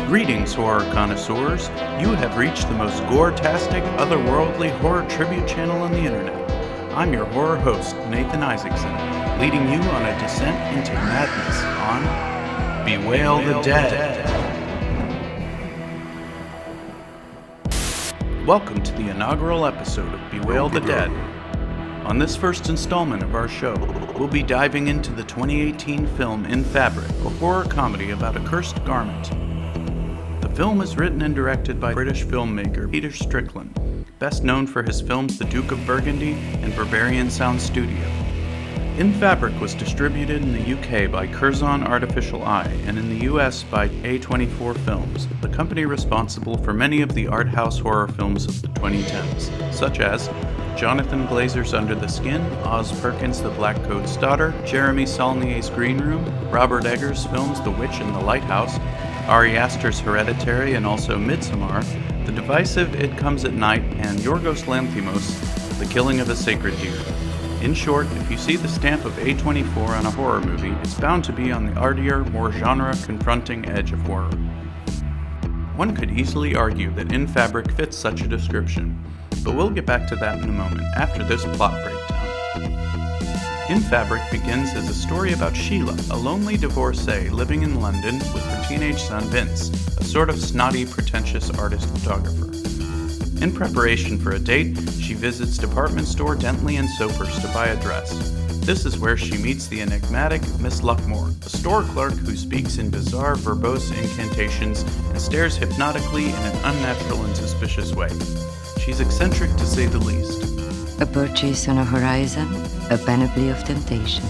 Greetings, horror connoisseurs. You have reached the most gore-tastic, otherworldly horror tribute channel on the internet. I'm your horror host, Nathan Isaacson, leading you on a descent into madness on Bewail the Dead. Welcome to the inaugural episode of Bewail the Dead. On this first installment of our show, we'll be diving into the 2018 film In Fabric, a horror comedy about a cursed garment. The film is written and directed by British filmmaker Peter Strickland, best known for his films The Duke of Burgundy and Barbarian Sound Studio. In Fabric was distributed in the UK by Curzon Artificial Eye and in the US by A24 Films, the company responsible for many of the art house horror films of the 2010s, such as Jonathan Glazer's Under the Skin, Oz Perkins' The Black Coat's Daughter, Jeremy Saulnier's Green Room, Robert Eggers' films The Witch and the Lighthouse, Ari Aster's Hereditary and also Midsommar, the divisive It Comes at Night, and Yorgos Lanthimos' The Killing of a Sacred Deer. In short, if you see the stamp of A24 on a horror movie, it's bound to be on the artier, more genre-confronting edge of horror. One could easily argue that In Fabric fits such a description, but we'll get back to that in a moment after this plot breakdown. In Fabric begins as a story about Sheila, a lonely divorcee living in London with her teenage son Vince, a sort of snotty, pretentious artist photographer. In preparation for a date, she visits department store Dentley & Soper's to buy a dress. This is where she meets the enigmatic Miss Luckmore, a store clerk who speaks in bizarre, verbose incantations and stares hypnotically in an unnatural and suspicious way. She's eccentric to say the least. A purchase on a horizon, a panoply of temptation.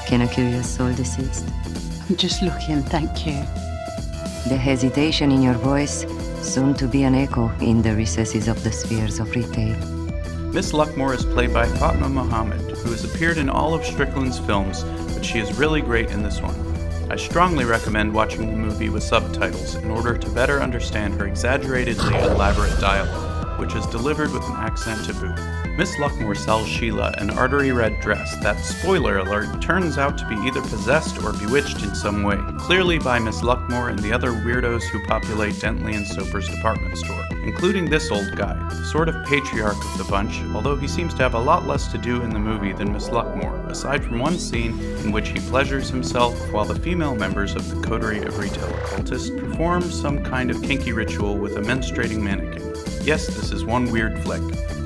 Can a curious soul desist? I'm just looking, thank you. The hesitation in your voice, soon to be an echo in the recesses of the spheres of retail. Miss Luckmore is played by Fatma Mohammed, who has appeared in all of Strickland's films, but she is really great in this one. I strongly recommend watching the movie with subtitles in order to better understand her exaggeratedly elaborate dialogue, which is delivered with an accent to boot. Miss Luckmore sells Sheila an artery-red dress that, spoiler alert, turns out to be either possessed or bewitched in some way, clearly by Miss Luckmore and the other weirdos who populate Dentley & Soper's department store, including this old guy, the sort of patriarch of the bunch, although he seems to have a lot less to do in the movie than Miss Luckmore, aside from one scene in which he pleasures himself while the female members of the coterie of retail occultists perform some kind of kinky ritual with a menstruating mannequin. Yes, this is one weird flick.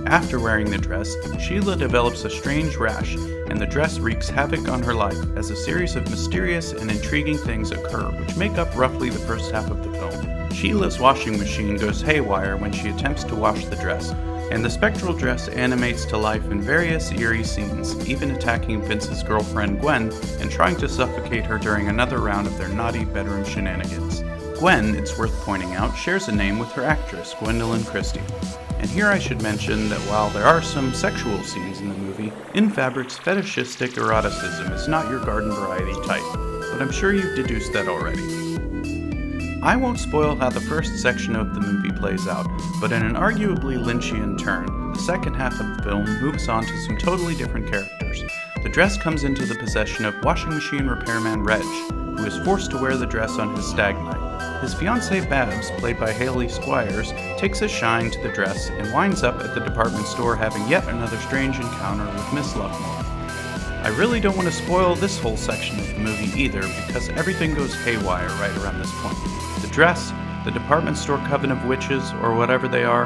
After wearing the dress, Sheila develops a strange rash, and the dress wreaks havoc on her life as a series of mysterious and intriguing things occur, which make up roughly the first half of the film. Sheila's washing machine goes haywire when she attempts to wash the dress, and the spectral dress animates to life in various eerie scenes, even attacking Vince's girlfriend Gwen and trying to suffocate her during another round of their naughty bedroom shenanigans. Gwen, it's worth pointing out, shares a name with her actress, Gwendolyn Christie. And here I should mention that while there are some sexual scenes in the movie, In Fabric's fetishistic eroticism is not your garden variety type, but I'm sure you've deduced that already. I won't spoil how the first section of the movie plays out, but in an arguably Lynchian turn, the second half of the film moves on to some totally different characters. The dress comes into the possession of washing machine repairman Reg, who is forced to wear the dress on his stag night. His fiancée Babs, played by Hayley Squires, takes a shine to the dress and winds up at the department store having yet another strange encounter with Miss Luckmore. I really don't want to spoil this whole section of the movie either, because everything goes haywire right around this point. The dress, the department store coven of witches, or whatever they are,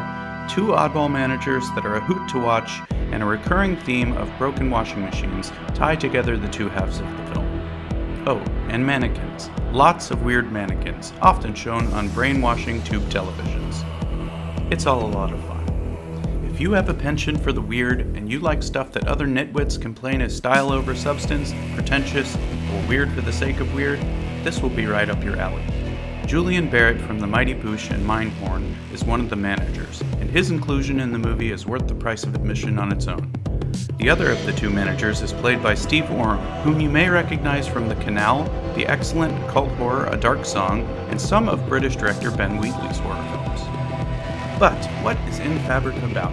two oddball managers that are a hoot to watch, and a recurring theme of broken washing machines tie together the two halves of the film. Oh, and mannequins. Lots of weird mannequins, often shown on brainwashing tube televisions. It's all a lot of fun. If you have a penchant for the weird, and you like stuff that other nitwits complain is style over substance, pretentious, or weird for the sake of weird, this will be right up your alley. Julian Barrett from The Mighty Boosh and Mindhorn is one of the managers, and his inclusion in the movie is worth the price of admission on its own. The other of the two managers is played by Steve Oram, whom you may recognize from The Canal, the excellent cult horror A Dark Song, and some of British director Ben Wheatley's horror films. But what is In Fabric about?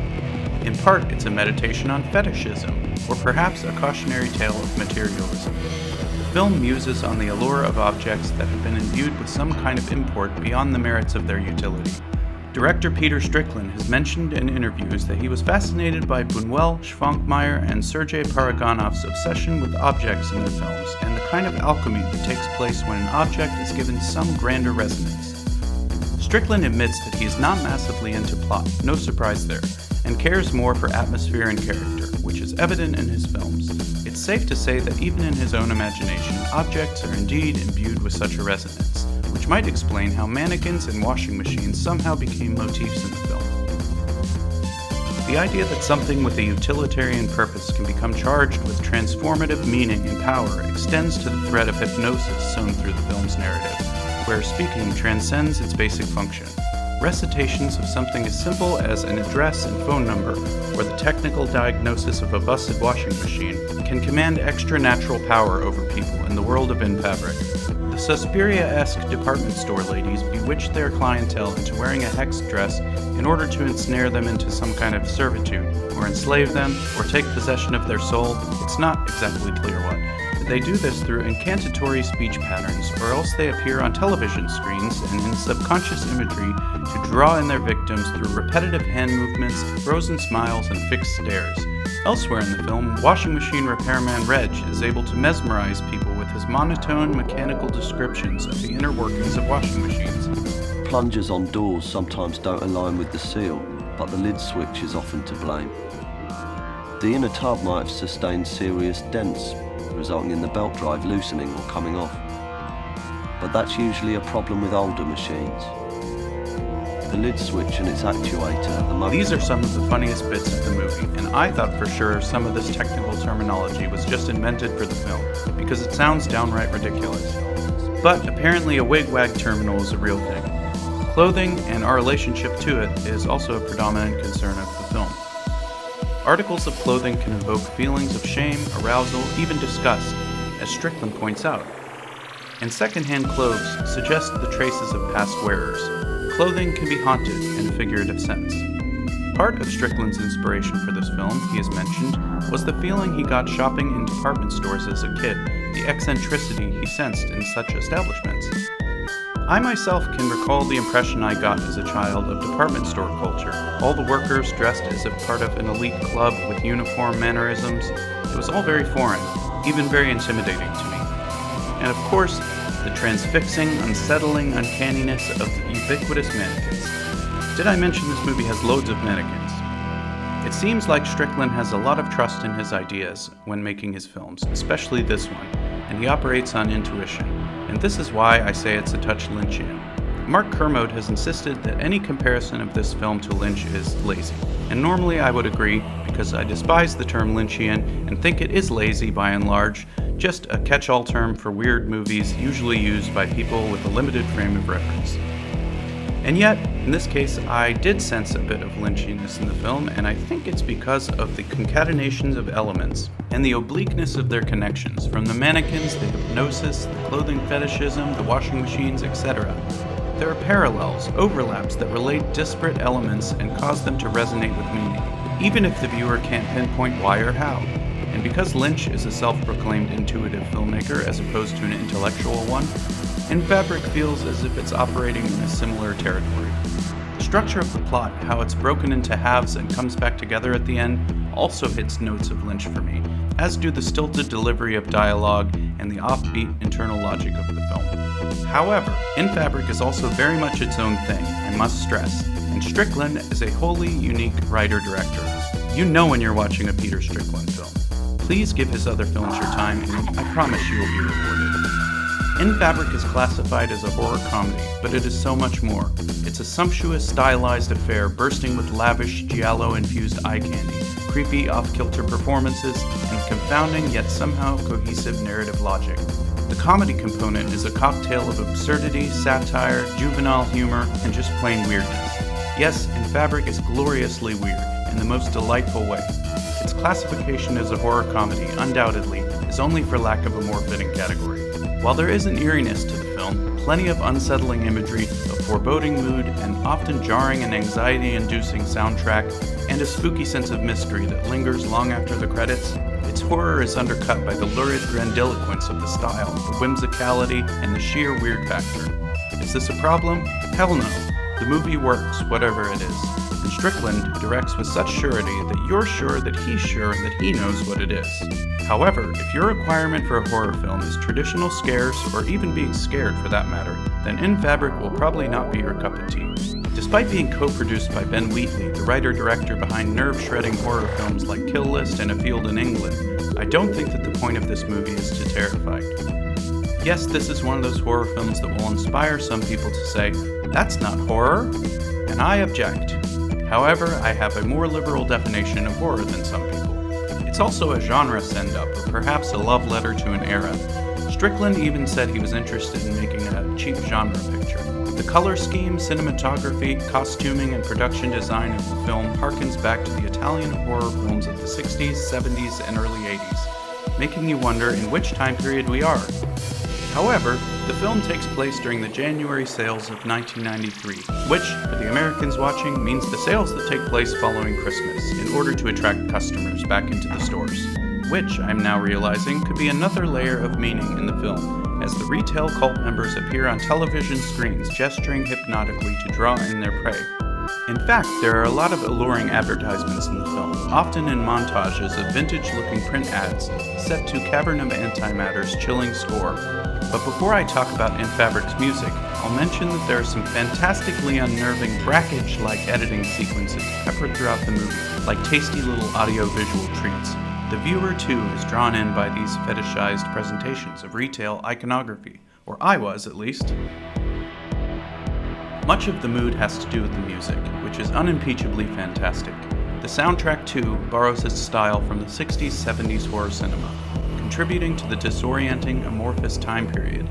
In part, it's a meditation on fetishism, or perhaps a cautionary tale of materialism. The film muses on the allure of objects that have been imbued with some kind of import beyond the merits of their utility. Director Peter Strickland has mentioned in interviews that he was fascinated by Buñuel, Schwankmeyer, and Sergei Paragonov's obsession with objects in their films and the kind of alchemy that takes place when an object is given some grander resonance. Strickland admits that he is not massively into plot, no surprise there, and cares more for atmosphere and character, which is evident in his films. It's safe to say that even in his own imagination, objects are indeed imbued with such a resonance, which might explain how mannequins and washing machines somehow became motifs in the film. The idea that something with a utilitarian purpose can become charged with transformative meaning and power extends to the thread of hypnosis sewn through the film's narrative, where speaking transcends its basic function. Recitations of something as simple as an address and phone number, or the technical diagnosis of a busted washing machine, can command extra-natural power over people in the world of In Fabric. The Suspiria-esque department store ladies bewitch their clientele into wearing a hexed dress in order to ensnare them into some kind of servitude, or enslave them, or take possession of their soul. It's not exactly clear what. They do this through incantatory speech patterns, or else they appear on television screens and in subconscious imagery to draw in their victims through repetitive hand movements, frozen smiles, and fixed stares. Elsewhere in the film, washing machine repairman Reg is able to mesmerize people with his monotone, mechanical descriptions of the inner workings of washing machines. Plungers on doors sometimes don't align with the seal, but the lid switch is often to blame. The inner tub might have sustained serious dents, resulting in the belt drive loosening or coming off. But that's usually a problem with older machines. The lid switch and its actuator, the motor... These are some of the funniest bits of the movie, and I thought for sure some of this technical terminology was just invented for the film, because it sounds downright ridiculous. But apparently a wig-wag terminal is a real thing. Clothing and our relationship to it is also a predominant concern of the film. Articles of clothing can evoke feelings of shame, arousal, even disgust, as Strickland points out. And secondhand clothes suggest the traces of past wearers. Clothing can be haunted in a figurative sense. Part of Strickland's inspiration for this film, he has mentioned, was the feeling he got shopping in department stores as a kid, the eccentricity he sensed in such establishments. I myself can recall the impression I got as a child of department store culture. All the workers dressed as if part of an elite club with uniform mannerisms. It was all very foreign, even very intimidating to me. And of course, the transfixing, unsettling uncanniness of the ubiquitous mannequins. Did I mention this movie has loads of mannequins? It seems like Strickland has a lot of trust in his ideas when making his films, especially this one, and he operates on intuition. And this is why I say it's a touch Lynchian. Mark Kermode has insisted that any comparison of this film to Lynch is lazy, and normally I would agree because I despise the term Lynchian and think it is lazy by and large, just a catch-all term for weird movies usually used by people with a limited frame of reference. And yet, in this case, I did sense a bit of Lynchiness in the film, and I think it's because of the concatenations of elements and the obliqueness of their connections, from the mannequins, the hypnosis, the clothing fetishism, the washing machines, etc. There are parallels, overlaps that relate disparate elements and cause them to resonate with meaning, even if the viewer can't pinpoint why or how. And because Lynch is a self-proclaimed intuitive filmmaker as opposed to an intellectual one, In Fabric feels as if it's operating in a similar territory. The structure of the plot, how it's broken into halves and comes back together at the end, also hits notes of Lynch for me, as do the stilted delivery of dialogue and the offbeat internal logic of the film. However, In Fabric is also very much its own thing, I must stress, and Strickland is a wholly unique writer-director. You know when you're watching a Peter Strickland film. Please give his other films your time, and I promise you will be rewarded. In Fabric is classified as a horror comedy, but it is so much more. It's a sumptuous, stylized affair bursting with lavish, giallo-infused eye candy, creepy, off-kilter performances, and confounding yet somehow cohesive narrative logic. The comedy component is a cocktail of absurdity, satire, juvenile humor, and just plain weirdness. Yes, In Fabric is gloriously weird, in the most delightful way. Its classification as a horror comedy, undoubtedly, is only for lack of a more fitting category. While there is an eeriness to the film, plenty of unsettling imagery, a foreboding mood, an often jarring and anxiety-inducing soundtrack, and a spooky sense of mystery that lingers long after the credits, it its horror is undercut by the lurid grandiloquence of the style, the whimsicality, and the sheer weird factor. Is this a problem? Hell no. The movie works, whatever it is. And Strickland directs with such surety that you're sure that he's sure that he knows what it is. However, if your requirement for a horror film is traditional scares, or even being scared for that matter, then In Fabric will probably not be your cup of tea. Despite being co-produced by Ben Wheatley, the writer-director behind nerve-shredding horror films like Kill List and A Field in England, I don't think that the point of this movie is to terrify. Yes, this is one of those horror films that will inspire some people to say, "That's not horror," and I object. However, I have a more liberal definition of horror than some people. It's also a genre send-up, or perhaps a love letter to an era. Strickland even said he was interested in making a cheap genre picture. The color scheme, cinematography, costuming, and production design of the film harkens back to the Italian horror films of the 60s, 70s, and early 80s, making you wonder in which time period we are. However, the film takes place during the January sales of 1993, which, for the Americans watching, means the sales that take place following Christmas, in order to attract customers back into the stores. Which, I'm now realizing, could be another layer of meaning in the film, as the retail cult members appear on television screens gesturing hypnotically to draw in their prey. In fact, there are a lot of alluring advertisements in the film, often in montages of vintage-looking print ads set to Cavern of Antimatter's chilling score. But before I talk about In Fabric's music, I'll mention that there are some fantastically unnerving brackage-like editing sequences peppered throughout the movie, like tasty little audio-visual treats. The viewer, too, is drawn in by these fetishized presentations of retail iconography, or I was, at least. Much of the mood has to do with the music, which is unimpeachably fantastic. The soundtrack, too, borrows its style from the 60s, 70s horror cinema, contributing to the disorienting, amorphous time period.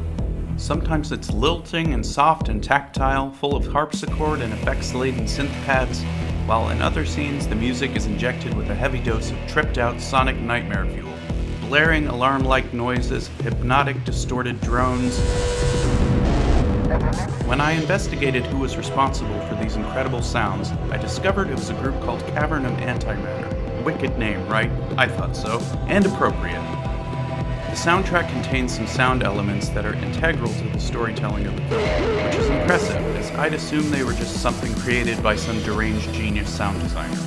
Sometimes it's lilting and soft and tactile, full of harpsichord and effects-laden synth pads, while in other scenes the music is injected with a heavy dose of tripped-out sonic nightmare fuel, blaring alarm-like noises, hypnotic, distorted drones. When I investigated who was responsible for these incredible sounds, I discovered it was a group called Cavern of Antimatter. Wicked name, right? I thought so. And appropriate. The soundtrack contains some sound elements that are integral to the storytelling of the film, which is impressive, as I'd assume they were just something created by some deranged genius sound designer.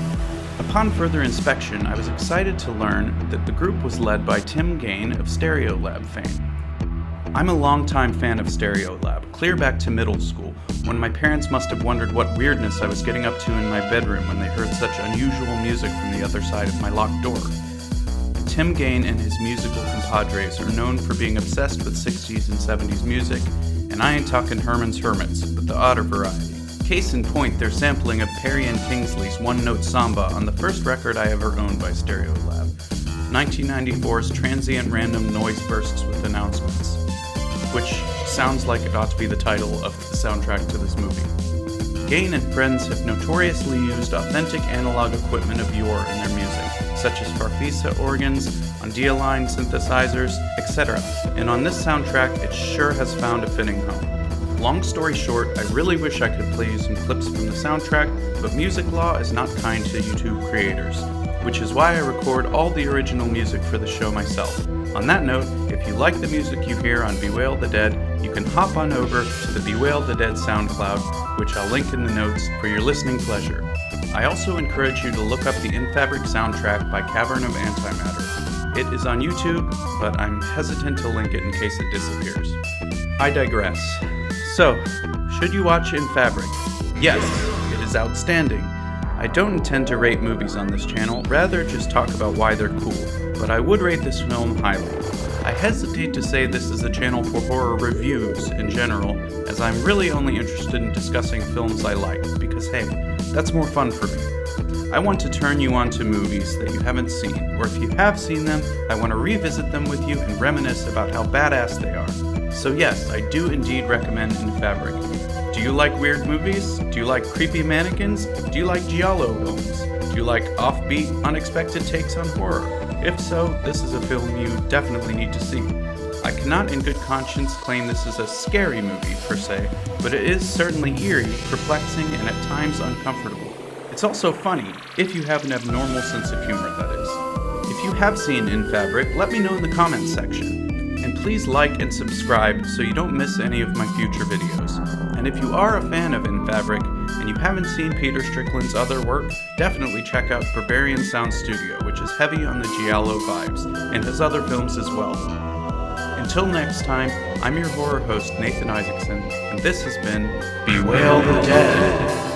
Upon further inspection, I was excited to learn that the group was led by Tim Gain of Stereolab fame. I'm a longtime fan of Stereolab, clear back to middle school, when my parents must have wondered what weirdness I was getting up to in my bedroom when they heard such unusual music from the other side of my locked door. Tim Gain and his musical compadres are known for being obsessed with 60s and 70s music, and I ain't talking Herman's Hermits, but the odder variety. Case in point, their sampling of Perry and Kingsley's one-note samba on the first record I ever owned by Stereolab, 1994's Transient Random Noise Bursts with Announcements, which sounds like it ought to be the title of the soundtrack to this movie. Gain and friends have notoriously used authentic analog equipment of yore in their music, such as Farfisa organs, Ondia-line synthesizers, etc. And on this soundtrack, it sure has found a fitting home. Long story short, I really wish I could play you some clips from the soundtrack, but music law is not kind to YouTube creators, which is why I record all the original music for the show myself. On that note, if you like the music you hear on Bewail the Dead, you can hop on over to the Bewail the Dead SoundCloud, which I'll link in the notes for your listening pleasure. I also encourage you to look up the In Fabric soundtrack by Cavern of Antimatter. It is on YouTube, but I'm hesitant to link it in case it disappears. I digress. So, should you watch In Fabric? Yes, it is outstanding. I don't intend to rate movies on this channel, rather just talk about why they're cool, but I would rate this film highly. I hesitate to say this is a channel for horror reviews in general, as I'm really only interested in discussing films I like, because hey, that's more fun for me. I want to turn you on to movies that you haven't seen, or if you have seen them, I want to revisit them with you and reminisce about how badass they are. So yes, I do indeed recommend In Fabric. Do you like weird movies? Do you like creepy mannequins? Do you like giallo films? Do you like offbeat, unexpected takes on horror? If so, this is a film you definitely need to see. I cannot in good conscience claim this is a scary movie, per se, but it is certainly eerie, perplexing, and at times uncomfortable. It's also funny, if you have an abnormal sense of humor, that is. If you have seen In Fabric, let me know in the comments section. And please like and subscribe so you don't miss any of my future videos. And if you are a fan of In Fabric and you haven't seen Peter Strickland's other work, definitely check out Barbarian Sound Studio, which is heavy on the giallo vibes, and his other films as well. Until next time, I'm your horror host, Nathan Isaacson, and this has been Bewail the Dead.